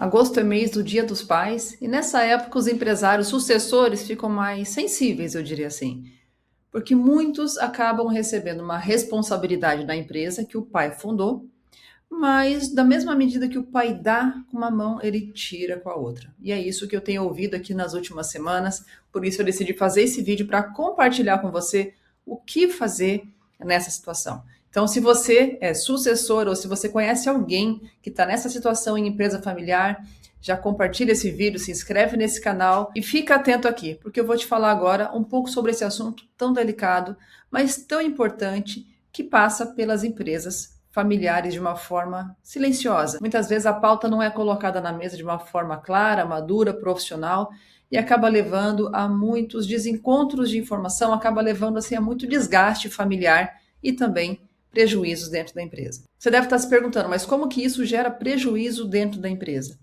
Agosto é mês do Dia dos Pais e nessa época os empresários sucessores ficam mais sensíveis, eu diria assim, porque muitos acabam recebendo uma responsabilidade da empresa que o pai fundou, mas da mesma medida que o pai dá com uma mão, ele tira com a outra. E é isso que eu tenho ouvido aqui nas últimas semanas, por isso eu decidi fazer esse vídeo para compartilhar com você o que fazer nessa situação. Então, se você é sucessor ou se você conhece alguém que está nessa situação em empresa familiar, já compartilha esse vídeo, se inscreve nesse canal e fica atento aqui, porque eu vou te falar agora um pouco sobre esse assunto tão delicado, mas tão importante, que passa pelas empresas familiares de uma forma silenciosa. Muitas vezes a pauta não é colocada na mesa de uma forma clara, madura, profissional e acaba levando a muitos desencontros de informação, acaba levando assim a muito desgaste familiar e também prejuízos dentro da empresa. Você deve estar se perguntando, mas como que isso gera prejuízo dentro da empresa?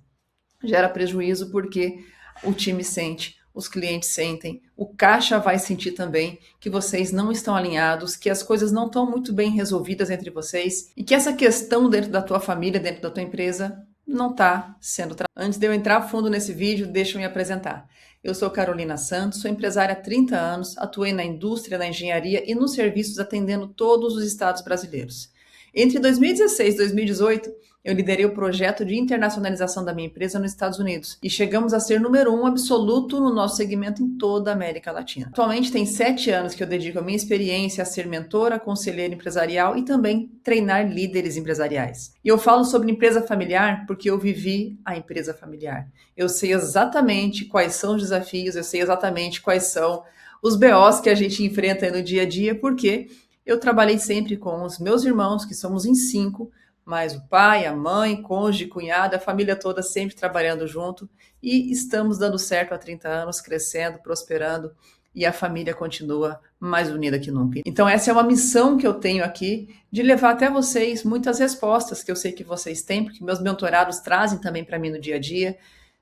Gera prejuízo porque o time sente, os clientes sentem, o caixa vai sentir também que vocês não estão alinhados, que as coisas não estão muito bem resolvidas entre vocês e que essa questão dentro da tua família, dentro da tua empresa, não está sendo tratada. Antes de eu entrar a fundo nesse vídeo, deixa eu me apresentar. Eu sou Carolina Santos, sou empresária há 30 anos, atuei na indústria, na engenharia e nos serviços atendendo todos os estados brasileiros. Entre 2016 e 2018, eu liderei o projeto de internacionalização da minha empresa nos Estados Unidos e chegamos a ser número 1 absoluto no nosso segmento em toda a América Latina. Atualmente tem 7 anos que eu dedico a minha experiência a ser mentora, conselheira empresarial e também treinar líderes empresariais. E eu falo sobre empresa familiar porque eu vivi a empresa familiar. Eu sei exatamente quais são os desafios, eu sei exatamente quais são os BOs que a gente enfrenta no dia a dia, porque eu trabalhei sempre com os meus irmãos, que somos em 5, mais o pai, a mãe, cônjuge, cunhada, a família toda sempre trabalhando junto e estamos dando certo há 30 anos, crescendo, prosperando e a família continua mais unida que nunca. Então essa é uma missão que eu tenho aqui de levar até vocês muitas respostas que eu sei que vocês têm, porque meus mentorados trazem também para mim no dia a dia.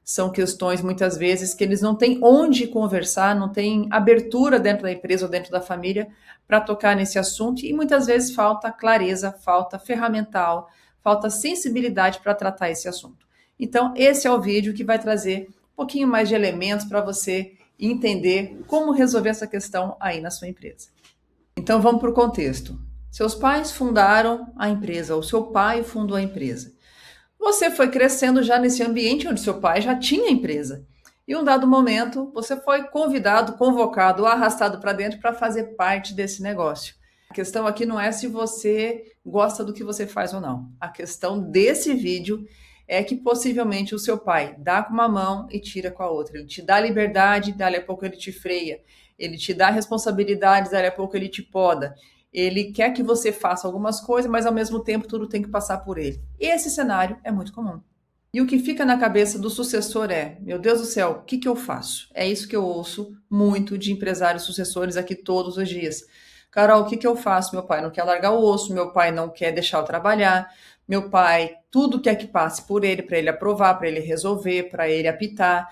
São questões, muitas vezes, que eles não têm onde conversar, não têm abertura dentro da empresa ou dentro da família para tocar nesse assunto e muitas vezes falta clareza, falta ferramental, falta sensibilidade para tratar esse assunto. Então, esse é o vídeo que vai trazer um pouquinho mais de elementos para você entender como resolver essa questão aí na sua empresa. Então, vamos para o contexto. Seus pais fundaram a empresa, ou seu pai fundou a empresa. Você foi crescendo já nesse ambiente onde seu pai já tinha empresa. E um dado momento, você foi convidado, convocado, arrastado para dentro para fazer parte desse negócio. A questão aqui não é se você gosta do que você faz ou não. A questão desse vídeo é que possivelmente o seu pai dá com uma mão e tira com a outra. Ele te dá liberdade, dali a pouco ele te freia. Ele te dá responsabilidades, dali a pouco ele te poda. Ele quer que você faça algumas coisas, mas ao mesmo tempo tudo tem que passar por ele. Esse cenário é muito comum. E o que fica na cabeça do sucessor é, meu Deus do céu, o que eu faço? É isso que eu ouço muito de empresários sucessores aqui todos os dias. Carol, o que eu faço? Meu pai não quer largar o osso, meu pai não quer deixar eu trabalhar, meu pai tudo quer que passe por ele, para ele aprovar, para ele resolver, para ele apitar.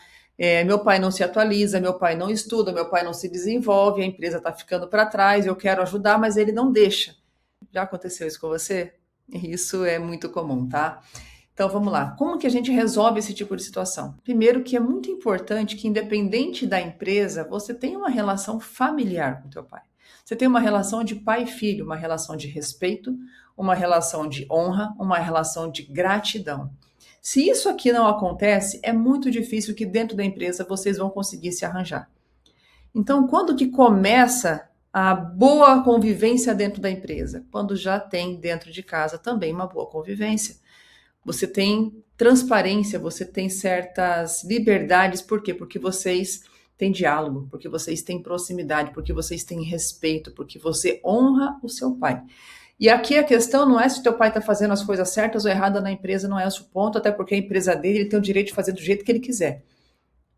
Meu pai não se atualiza, meu pai não estuda, meu pai não se desenvolve, a empresa está ficando para trás, eu quero ajudar, mas ele não deixa. Já aconteceu isso com você? Isso é muito comum, tá? Então vamos lá. Como que a gente resolve esse tipo de situação? Primeiro que é muito importante que, independente da empresa, você tenha uma relação familiar com o teu pai. Você tem uma relação de pai e filho, uma relação de respeito, uma relação de honra, uma relação de gratidão. Se isso aqui não acontece, é muito difícil que dentro da empresa vocês vão conseguir se arranjar. Então, quando que começa a boa convivência dentro da empresa? Quando já tem dentro de casa também uma boa convivência. Você tem transparência, você tem certas liberdades. Por quê? Porque vocês têm diálogo, porque vocês têm proximidade, porque vocês têm respeito, porque você honra o seu pai. E aqui a questão não é se o teu pai está fazendo as coisas certas ou erradas na empresa, não é esse o ponto, até porque a empresa dele, ele tem o direito de fazer do jeito que ele quiser.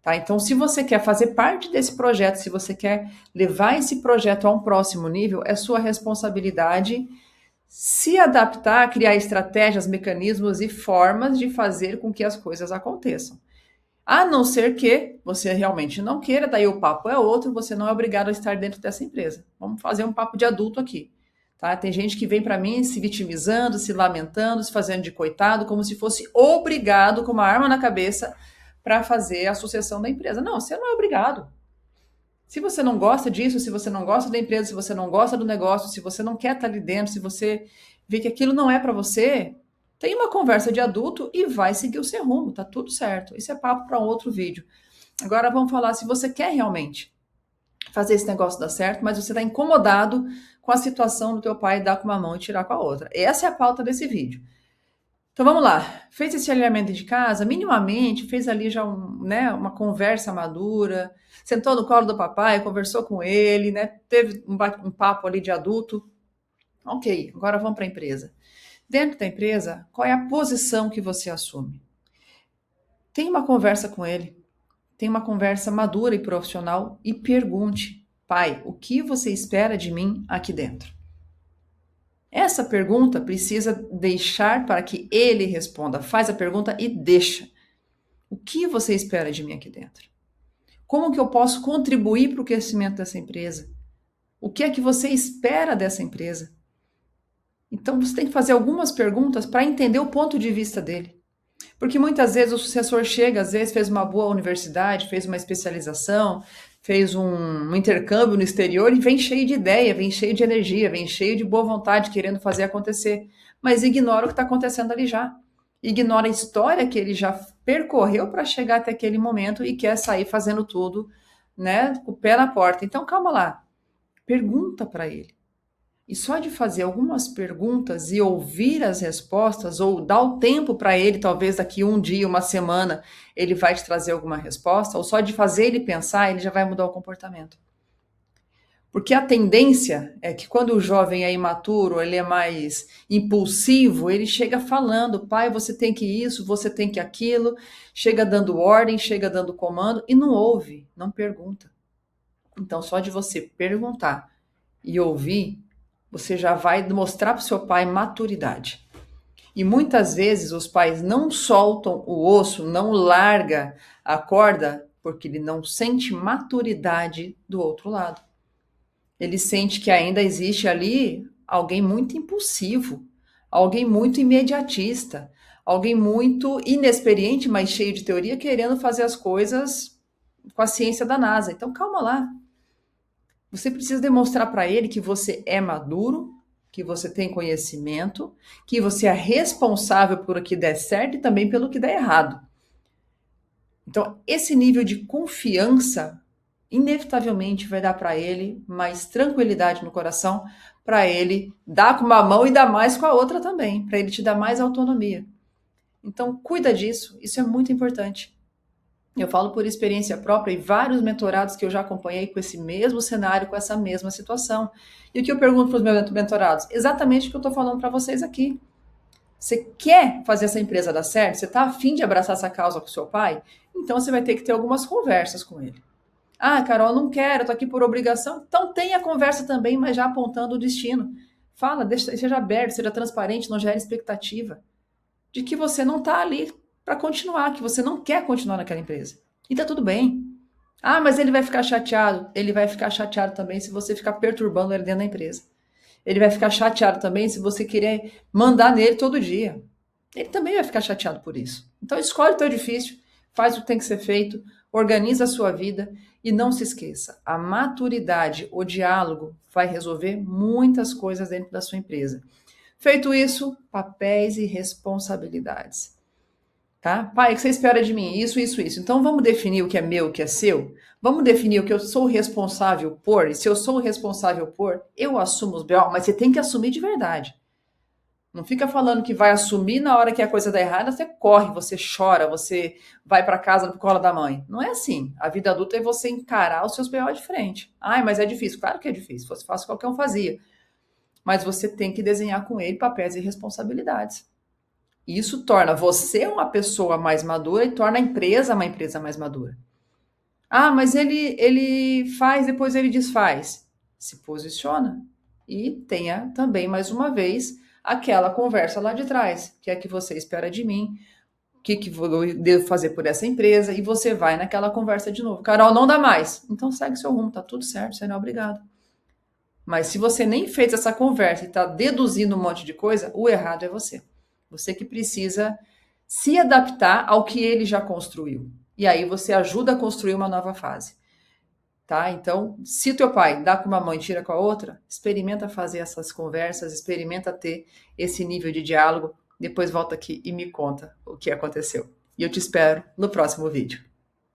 Tá? Então, se você quer fazer parte desse projeto, se você quer levar esse projeto a um próximo nível, é sua responsabilidade se adaptar, criar estratégias, mecanismos e formas de fazer com que as coisas aconteçam. A não ser que você realmente não queira, daí o papo é outro, você não é obrigado a estar dentro dessa empresa. Vamos fazer um papo de adulto aqui. Tá? Tem gente que vem para mim se vitimizando, se lamentando, se fazendo de coitado, como se fosse obrigado, com uma arma na cabeça, para fazer a sucessão da empresa. Não, você não é obrigado. Se você não gosta disso, se você não gosta da empresa, se você não gosta do negócio, se você não quer estar ali dentro, se você vê que aquilo não é para você, tem uma conversa de adulto e vai seguir o seu rumo, tá tudo certo. Isso é papo para um outro vídeo. Agora vamos falar se você quer realmente fazer esse negócio dar certo, mas você está incomodado com a situação do teu pai dar com uma mão e tirar com a outra. Essa é a pauta desse vídeo. Então vamos lá, fez esse alinhamento de casa, minimamente, fez ali já uma conversa madura, sentou no colo do papai, conversou com ele, né? Teve um papo ali de adulto. Ok, agora vamos para a empresa. Dentro da empresa, qual é a posição que você assume? Tem uma conversa com ele, tem uma conversa madura e profissional e pergunte, pai, o que você espera de mim aqui dentro? Essa pergunta precisa deixar para que ele responda. Faz a pergunta e deixa. O que você espera de mim aqui dentro? Como que eu posso contribuir para o crescimento dessa empresa? O que é que você espera dessa empresa? Então você tem que fazer algumas perguntas para entender o ponto de vista dele. Porque muitas vezes o sucessor chega, às vezes fez uma boa universidade, fez uma especialização, fez um intercâmbio no exterior e vem cheio de ideia, vem cheio de energia, vem cheio de boa vontade, querendo fazer acontecer. Mas ignora o que está acontecendo ali já. Ignora a história que ele já percorreu para chegar até aquele momento e quer sair fazendo tudo, né, com o pé na porta. Então calma lá, pergunta para ele. E só de fazer algumas perguntas e ouvir as respostas, ou dar o tempo para ele, talvez daqui um dia, uma semana, ele vai te trazer alguma resposta, ou só de fazer ele pensar, ele já vai mudar o comportamento. Porque a tendência é que quando o jovem é imaturo, ele é mais impulsivo, ele chega falando, pai, você tem que isso, você tem que aquilo, chega dando ordem, chega dando comando, e não ouve, não pergunta. Então, só de você perguntar e ouvir, você já vai mostrar para o seu pai maturidade. E muitas vezes os pais não soltam o osso, não larga a corda, porque ele não sente maturidade do outro lado. Ele sente que ainda existe ali alguém muito impulsivo, alguém muito imediatista, alguém muito inexperiente, mas cheio de teoria, querendo fazer as coisas com a ciência da NASA. Então calma lá. Você precisa demonstrar para ele que você é maduro, que você tem conhecimento, que você é responsável por o que der certo e também pelo que der errado. Então, esse nível de confiança, inevitavelmente, vai dar para ele mais tranquilidade no coração, para ele dar com uma mão e dar mais com a outra também, para ele te dar mais autonomia. Então, cuida disso, isso é muito importante. Eu falo por experiência própria e vários mentorados que eu já acompanhei com esse mesmo cenário, com essa mesma situação. E o que eu pergunto para os meus mentorados? Exatamente o que eu estou falando para vocês aqui. Você quer fazer essa empresa dar certo? Você está afim de abraçar essa causa com o seu pai? Então você vai ter que ter algumas conversas com ele. Ah, Carol, não quero, estou aqui por obrigação. Então tenha conversa também, mas já apontando o destino. Fala, seja aberto, seja transparente, não gere expectativa de que você não está ali para continuar, que você não quer continuar naquela empresa. E tá tudo bem. Ah, mas ele vai ficar chateado. Ele vai ficar chateado também se você ficar perturbando ele dentro da empresa. Ele vai ficar chateado também se você querer mandar nele todo dia. Ele também vai ficar chateado por isso. Então escolhe o teu edifício, faz o que tem que ser feito, organiza a sua vida e não se esqueça, a maturidade, o diálogo vai resolver muitas coisas dentro da sua empresa. Feito isso, papéis e responsabilidades. Tá? Pai, o que você espera de mim? Isso, isso, isso. Então vamos definir o que é meu, o que é seu? Vamos definir o que eu sou responsável por? E se eu sou responsável por, eu assumo os B.O., mas você tem que assumir de verdade. Não fica falando que vai assumir na hora que a coisa dá errada, você corre, você chora, você vai para casa no colo da mãe. Não é assim. A vida adulta é você encarar os seus B.O. de frente. Ai, mas é difícil. Claro que é difícil. Se fosse fácil, qualquer um fazia. Mas você tem que desenhar com ele papéis e responsabilidades. Isso torna você uma pessoa mais madura e torna a empresa uma empresa mais madura. Ah, mas ele faz, depois ele desfaz. Se posiciona e tenha também, mais uma vez, aquela conversa lá de trás. O que é que você espera de mim? O que eu devo fazer por essa empresa? E você vai naquela conversa de novo. Carol, não dá mais. Então segue seu rumo, tá tudo certo, você não é obrigado. Mas se você nem fez essa conversa e está deduzindo um monte de coisa, o errado é você. Você que precisa se adaptar ao que ele já construiu. E aí você ajuda a construir uma nova fase. Tá? Então, se o teu pai dá com uma mão e tira com a outra, experimenta fazer essas conversas, experimenta ter esse nível de diálogo, depois volta aqui e me conta o que aconteceu. E eu te espero no próximo vídeo.